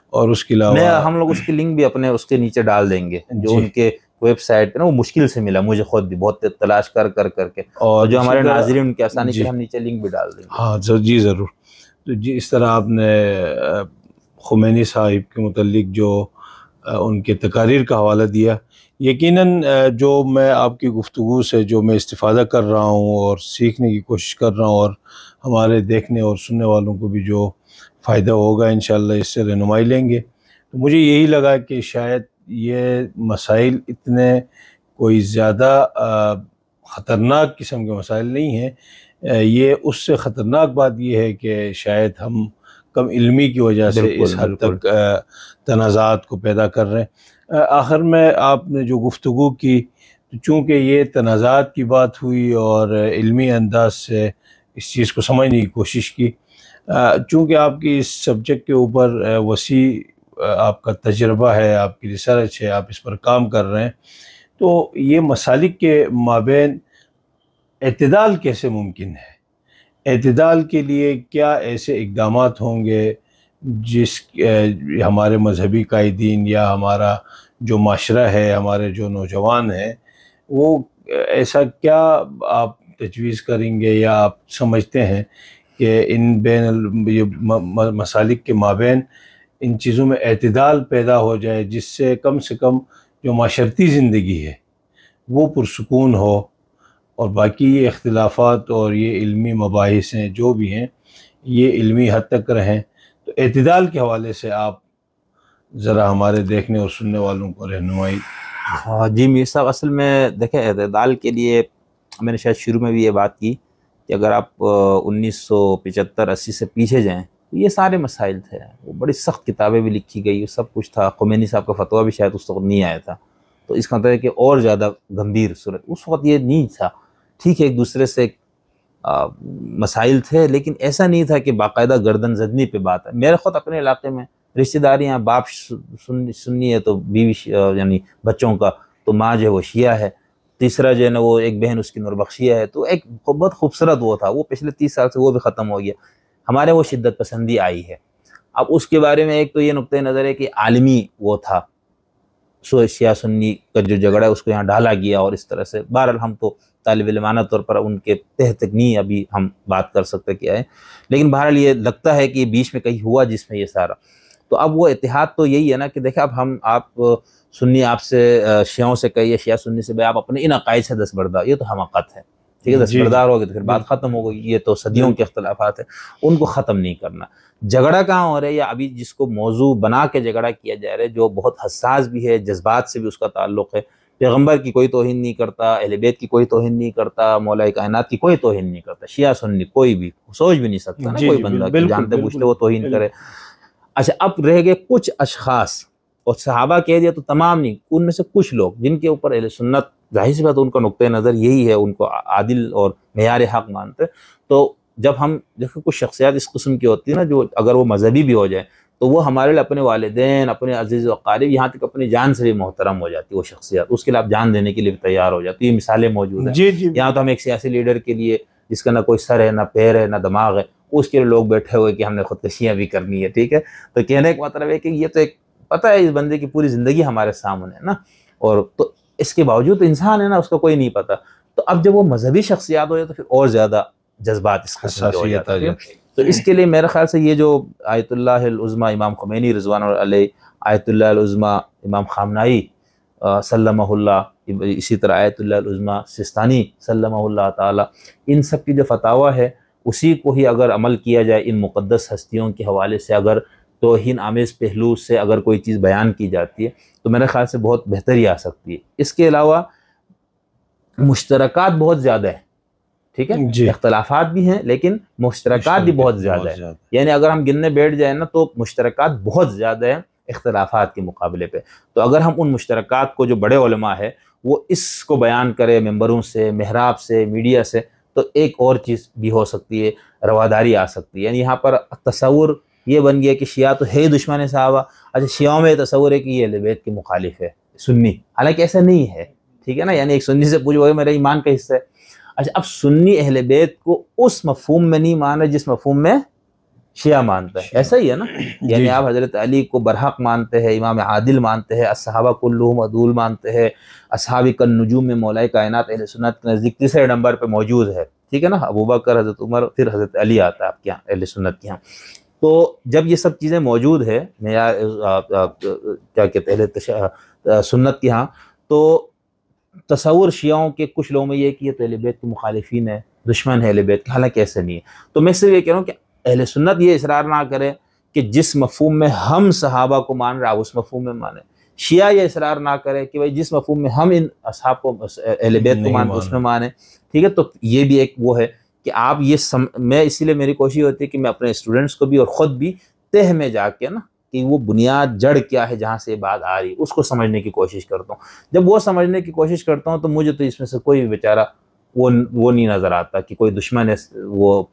[SPEAKER 2] اور اس کے علاوہ
[SPEAKER 1] ہم لوگ اس کی لنک بھی اپنے اس کے نیچے ڈال دیں گے، جو ان کے ویب سائٹ پہ نا وہ مشکل سے ملا مجھے خود بھی بہت تلاش کر کے، اور جو ہمارے ناظرین ان کی آسانی کے لیے ہم نیچے لنک بھی ڈال دیں گے۔
[SPEAKER 2] ہاں جی ضرور۔ تو جی اس طرح آپ نے خمینی صاحب کے متعلق جو ان کے تقاریر کا حوالہ دیا، یقیناً جو میں آپ کی گفتگو سے جو میں استفادہ کر رہا ہوں اور سیکھنے کی کوشش کر رہا ہوں، اور ہمارے دیکھنے اور سننے والوں کو بھی جو فائدہ ہوگا انشاءاللہ اس سے رہنمائی لیں گے، تو مجھے یہی لگا کہ شاید یہ مسائل اتنے کوئی زیادہ خطرناک قسم کے مسائل نہیں ہیں۔ یہ اس سے خطرناک بات یہ ہے کہ شاید ہم کم علمی کی وجہ سے اس حد تک تنازعات کو پیدا کر رہے ہیں۔ آخر میں آپ نے جو گفتگو کی، چونکہ یہ تنازعات کی بات ہوئی اور علمی انداز سے اس چیز کو سمجھنے کی کوشش کی، چونکہ آپ کی اس سبجیکٹ کے اوپر وسیع آپ کا تجربہ ہے، آپ کی ریسرچ ہے، آپ اس پر کام کر رہے ہیں، تو یہ مسالک کے مابین اعتدال کیسے ممکن ہے؟ اعتدال کے لیے کیا ایسے اقدامات ہوں گے جس ہمارے مذہبی قائدین یا ہمارا جو معاشرہ ہے، ہمارے جو نوجوان ہیں، وہ ایسا کیا آپ تجویز کریں گے یا آپ سمجھتے ہیں کہ ان یہ مسالک کے مابین ان چیزوں میں اعتدال پیدا ہو جائے، جس سے کم جو معاشرتی زندگی ہے وہ پرسکون ہو، اور باقی یہ اختلافات اور یہ علمی مباحث ہیں جو بھی ہیں یہ علمی حد تک رہیں؟ تو اعتدال کے حوالے سے آپ ذرا ہمارے دیکھنے اور سننے والوں کو رہنمائی۔
[SPEAKER 1] ہاں جی میر صاحب، اصل میں دیکھیں اعتدال کے لیے میں نے شاید شروع میں بھی یہ بات کی کہ اگر آپ 1975-80 سے پیچھے جائیں تو یہ سارے مسائل تھے، وہ بڑی سخت کتابیں بھی لکھی گئی، سب کچھ تھا، خمینی صاحب کا فتویٰ بھی شاید اس وقت نہیں آیا تھا، تو اس کا مطلب ہے کہ اور زیادہ گمبھیر صورت اس وقت یہ نہیں تھا۔ ٹھیک ہے ایک دوسرے سے مسائل تھے، لیکن ایسا نہیں تھا کہ باقاعدہ گردن زدنی پہ بات ہے۔ میرے خود اپنے علاقے میں رشتہ داریاں، باپ سنی ہے تو بیوی یعنی بچوں کا تو ماں جو ہے وہ شیعہ ہے، تیسرا جو ہے نا وہ ایک بہن اس کی نوربخشیہ ہے، تو ایک بہت خوبصورت وہ تھا، وہ پچھلے 30 سال سے وہ بھی ختم ہو گیا، ہمارے وہ شدت پسندی آئی ہے۔ اب اس کے بارے میں ایک تو یہ نقطۂ نظر ہے کہ عالمی وہ تھا، شیعہ سنی کا جو جھگڑا ہے اس کو یہاں ڈالا گیا، اور اس طرح سے بہرحال ہم تو طالب علمانہ طور پر ان کے تہ تک نہیں ابھی ہم بات کر سکتے کیا ہے، لیکن بہرحال یہ لگتا ہے کہ بیچ میں کہیں ہوا جس میں یہ سارا، تو اب وہ اتحاد تو یہی ہے نا کہ دیکھیں اب آپ سنی آپ سے شیعوں سے کہیے، شیعہ سنی سے آپ اپنے ان عقائد سے دستبردار، یہ تو حماقت ہے، ٹھیک ہے، دستبردار ہو گئے تو پھر بات ختم ہو گئی، یہ تو صدیوں کے اختلافات ہیں، ان کو ختم نہیں کرنا۔ جھگڑا کہاں ہو رہا ہے یا ابھی جس کو موضوع بنا کے جھگڑا کیا جا رہا ہے جو بہت حساس بھی ہے، جذبات سے بھی اس کا تعلق ہے، پیغمبر کی کوئی توہین نہیں کرتا، اہل بیت کی کوئی توہین نہیں کرتا، مولا کائنات کی کوئی توہین نہیں کرتا، شیعہ سنی کوئی بھی سوچ بھی نہیں سکتا نا کوئی بندہ کہ جانتے بوجھتے وہ توہین کرے۔ اچھا اب رہ گئے کچھ اشخاص، اور صحابہ کہہ دیا تو تمام نہیں، ان میں سے کچھ لوگ جن کے اوپر اہل سنت ظاہر سی بات ان کا نقطۂ نظر یہی ہے، ان کو عادل اور معیار حق مانتے، تو جب ہم دیکھو کچھ شخصیات اس قسم کی ہوتی ہیں نا جو اگر وہ مذہبی بھی ہو جائیں تو وہ ہمارے لیے اپنے والدین، اپنے عزیز و اقارب، یہاں تک اپنی جان سے بھی محترم ہو جاتی ہے وہ شخصیات، اس کے لیے آپ جان دینے کے لیے بھی تیار ہو جاتی ہے، یہ مثالیں موجود ہیں۔ یہاں تو ہم ایک سیاسی لیڈر کے لیے جس کا نہ کوئی سر ہے، نہ پیر ہے، نہ دماغ ہے، اس کے لیے لوگ بیٹھے ہوئے کہ ہم نے خودکشیاں بھی کرنی ہے، ٹھیک ہے، تو کہنے کا مطلب ہے کہ یہ تو ایک پتہ ہے اس بندے کی پوری زندگی ہمارے سامنے ہے نا، اور تو اس کے باوجود انسان ہے نا، اس کا کوئی نہیں پتہ، تو اب جب وہ مذہبی شخصیات ہو جائے تو پھر اور زیادہ جذبات اس قسم کے ہو جاتے ہیں۔ تو اس کے لیے میرے خیال سے یہ جو آیت اللہ العظمیٰ امام خمینی رضوان اللہ علیہ، آیت اللہ العظمیٰ امام خامنائی سلمہ اللہ، اسی طرح آیت اللہ العظمیٰ سستانی سلمہ اللہ تعالی، ان سب کی جو فتاویٰ ہے اسی کو ہی اگر عمل کیا جائے، ان مقدس ہستیوں کے حوالے سے اگر توہین آمیز پہلو سے اگر کوئی چیز بیان کی جاتی ہے تو میرے خیال سے بہت بہتری آ سکتی ہے۔ اس کے علاوہ مشترکات بہت زیادہ ہیں، ٹھیک ہے، اختلافات بھی ہیں لیکن مشترکات بھی بہت زیادہ ہیں، یعنی اگر ہم گننے بیٹھ جائیں نا تو مشترکات بہت زیادہ ہیں اختلافات کے مقابلے پہ، تو اگر ہم ان مشترکات کو جو بڑے علماء ہے وہ اس کو بیان کرے ممبروں سے، محراب سے، میڈیا سے، تو ایک اور چیز بھی ہو سکتی ہے، رواداری آ سکتی ہے۔ یعنی یہاں پر تصور یہ بن گیا کہ شیعہ تو ہے دشمن صحابہ، اچھا شیعوں میں تصور ہے کہ یہ اہل بیت کے مخالف ہے سنی، حالانکہ ایسا نہیں ہے، ٹھیک ہے نا، یعنی ایک سنی سے پوچھو وہ میرے ایمان کا حصہ ہے، اچھا اب سنی اہل بیت کو اس مفہوم میں نہیں مان رہے جس مفہوم میں شیعہ مانتا ہے، ایسا ہی ہے نا؟ یعنی آپ حضرت علی کو برحق مانتے ہیں، امام عادل مانتے ہیں، الصحابہ کلہم عدول مانتے ہیں، اصحاب کالنجوم میں مولا کائنات اہل سنت کے نزدیک تیسرے نمبر پہ موجود ہے، ٹھیک ہے نا؟ ابوبکر، حضرت عمر، پھر حضرت علی آتا ہے آپ کے یہاں اہل سنت کے یہاں۔ تو جب یہ سب چیزیں موجود ہے کیا کہتے ہیں سنت کے یہاں، تو تصور شیعوں کے کچھ لوگوں میں یہ کہ یہ تو اہل بیت کے مخالفین ہے، دشمن ہے اہل بیت کے، حالانکہ ایسے نہیں ہے۔ تو میں صرف یہ کہہ رہا ہوں کہ اہل سنت یہ اصرار نہ کرے کہ جس مفہوم میں ہم صحابہ کو مان رہے ہیں اس مفہوم میں مانیں، شیعہ یہ اصرار نہ کرے کہ بھائی جس مفہوم میں ہم ان اصحاب کو اہل بیت کو مانتے اس میں مانیں، ٹھیک ہے؟ تو یہ بھی ایک وہ ہے کہ آپ یہ میں اسی لیے میری کوشش ہوتی ہے کہ میں اپنے اسٹوڈنٹس کو بھی اور خود بھی تہ میں جا کے نا کہ وہ بنیاد جڑ کیا ہے جہاں سے یہ بات آ رہی ہے اس کو سمجھنے کی کوشش کرتا ہوں۔ جب وہ سمجھنے کی کوشش کرتا ہوں تو مجھے تو اس میں سے کوئی بھی بیچارہ وہ نہیں نظر آتا کہ کوئی دشمن ہے، وہ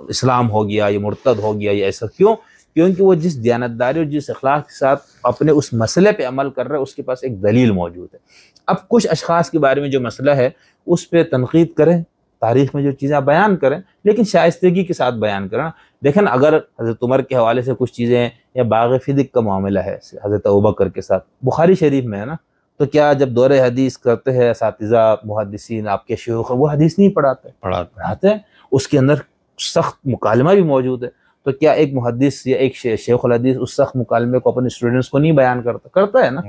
[SPEAKER 1] اسلام ہو گیا یا مرتد ہو گیا یا ایسا۔ کیوں؟ کیونکہ وہ جس دیانتداری اور جس اخلاق کے ساتھ اپنے اس مسئلے پہ عمل کر رہا ہے اس کے پاس ایک دلیل موجود ہے۔ اب کچھ اشخاص کے بارے میں جو مسئلہ ہے اس پہ تنقید کریں، تاریخ میں جو چیزیں بیان کریں، لیکن شائستگی کے ساتھ بیان کریں۔ دیکھیں اگر حضرت عمر کے حوالے سے کچھ چیزیں یا باغ فدق کا معاملہ ہے حضرت ابوبکر کے ساتھ، بخاری شریف میں ہے نا، تو کیا جب دور حدیث کرتے ہیں اساتذہ محدثین آپ کے شیوخ، وہ حدیث نہیں پڑھاتے ہیں، اس کے اندر سخت مکالمہ بھی موجود ہے۔ تو کیا ایک محدث یا ایک شیخ الحدیث اس سخت مکالمے کو اپنے اسٹوڈنٹس کو نہیں بیان کرتا ہے نا؟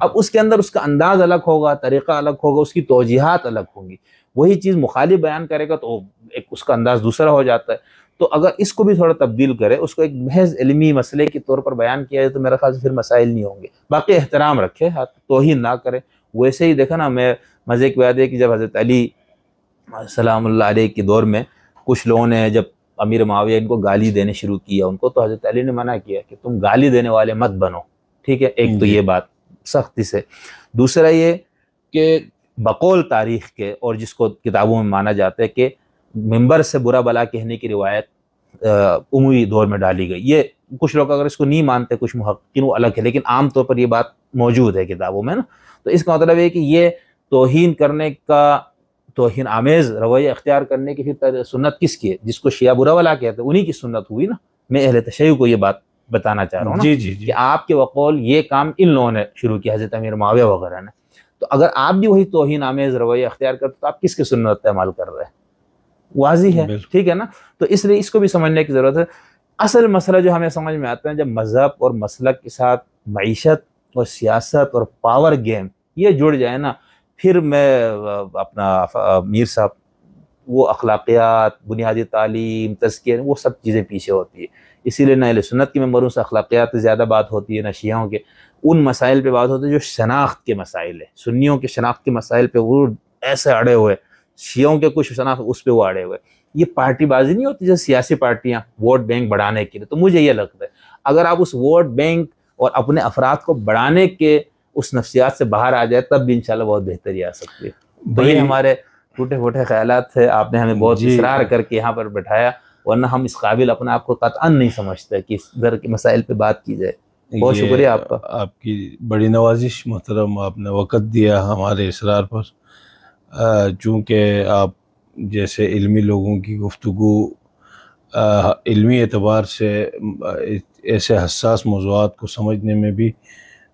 [SPEAKER 1] اب اس کے اندر اس کا انداز الگ ہوگا، طریقہ الگ ہوگا، اس کی توجیہات الگ ہوں گی۔ وہی چیز مخالف بیان کرے گا تو ایک اس کا انداز دوسرا ہو جاتا ہے۔ تو اگر اس کو بھی تھوڑا تبدیل کرے، اس کو ایک محض علمی مسئلے کے طور پر بیان کیا جائے تو میرا خیال سے پھر مسائل نہیں ہوں گے۔ باقی احترام رکھے، توہین نہ کرے۔ ویسے ہی دیکھا نا، میں مزے کی بات ہے کہ جب حضرت علی سلام اللہ علیہ کے دور میں کچھ لوگوں نے جب امیر معاویہ ان کو گالی دینے شروع کیا ان کو، تو حضرت علی نے منع کیا کہ تم گالی دینے والے مت بنو، ٹھیک ہے؟ ایک تو یہ بات سختی سے۔ دوسرا یہ کہ بقول تاریخ کے اور جس کو کتابوں میں مانا جاتا ہے کہ منبر سے برا بلا کہنے کی روایت اموی دور میں ڈالی گئی، یہ کچھ لوگ اگر اس کو نہیں مانتے، کچھ محققین وہ الگ ہے، لیکن عام طور پر یہ بات موجود ہے کتابوں میں نا۔ تو اس کا مطلب ہے کہ یہ توہین کرنے کا، توہین آمیز رویہ اختیار کرنے کی پھر سنت کس کی ہے؟ جس کو شیعہ برا بلا کہتے ہیں انہی کی سنت ہوئی نا۔ میں اہل تشیع کو یہ بات بتانا چاہ رہا ہوں نا کہ آپ کے بقول یہ کام ان لوگوں نے شروع کیا، حضرت امیر معاویہ وغیرہ نے۔ تو اگر آپ بھی وہی توہین آمیز رویہ اختیار کرتے تو آپ کس کی سنت پہ عمل کر رہے ہیں؟ واضح ہے، ٹھیک ہے نا؟ تو اس لیے اس کو بھی سمجھنے کی ضرورت ہے۔ اصل مسئلہ جو ہمیں سمجھ میں آتا ہے جب مذہب اور مسلک کے ساتھ معیشت اور سیاست اور پاور گیم یہ جڑ جائے نا، پھر میں اپنا میر صاحب وہ اخلاقیات، بنیادی تعلیم، تزکیہ، وہ سب چیزیں پیچھے ہوتی ہے۔ اسی لیے نہ اہل سنت کے ممبروں سے اخلاقیات زیادہ بات ہوتی ہے، نہ شیعوں کے ان مسائل پہ بات ہوتی ہے جو شناخت کے مسائل ہیں۔ سنیوں کے شناخت کے مسائل پہ وہ ایسے اڑے ہوئے، شیعوں کے کچھ شناخت اس پہ وہ اڑے ہوئے۔ یہ پارٹی بازی نہیں ہوتی جیسے سیاسی پارٹیاں ووٹ بینک بڑھانے کے لیے۔ تو مجھے یہ لگتا ہے اگر آپ اس ووٹ بینک اور اپنے افراد کو بڑھانے کے اس نفسیات سے باہر آ جائے تب بھی انشاءاللہ بہت بہتری آ سکتی ہے۔ تو یہ ہمارے ٹوٹے پھوٹے خیالات تھے، آپ نے ہمیں بہت اصرار کر کے یہاں پر بٹھایا، ورنہ ہم اس قابل اپنے آپ کو قطعاً نہیں سمجھتے کہ اس طرح کے مسائل پہ بات کی جائے۔ بہت شکریہ آپ کا،
[SPEAKER 2] آپ کی بڑی نوازش محترم، آپ نے وقت دیا ہمارے اصرار پر۔ چونکہ آپ جیسے علمی لوگوں کی گفتگو علمی اعتبار سے ایسے حساس موضوعات کو سمجھنے میں بھی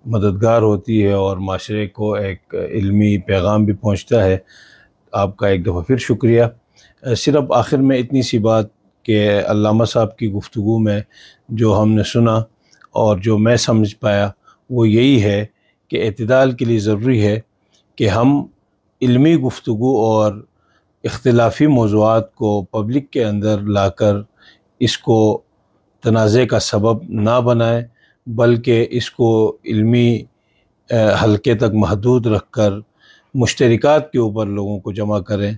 [SPEAKER 2] مددگار ہوتی ہے اور معاشرے کو ایک علمی پیغام بھی پہنچتا ہے، آپ کا ایک دفعہ پھر شکریہ۔ صرف آخر میں اتنی سی بات کہ علامہ صاحب کی گفتگو میں جو ہم نے سنا اور جو میں سمجھ پایا وہ یہی ہے کہ اعتدال کے لیے ضروری ہے کہ ہم علمی گفتگو اور اختلافی موضوعات کو پبلک کے اندر لا کر اس کو تنازع کا سبب نہ بنائیں، بلکہ اس کو علمی حلقے تک محدود رکھ کر مشترکات کے اوپر لوگوں کو جمع کریں۔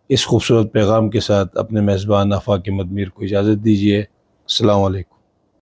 [SPEAKER 2] اس خوبصورت پیغام کے ساتھ اپنے میزبان آفاق مدمیر کو اجازت دیجیے۔ السلام علیکم۔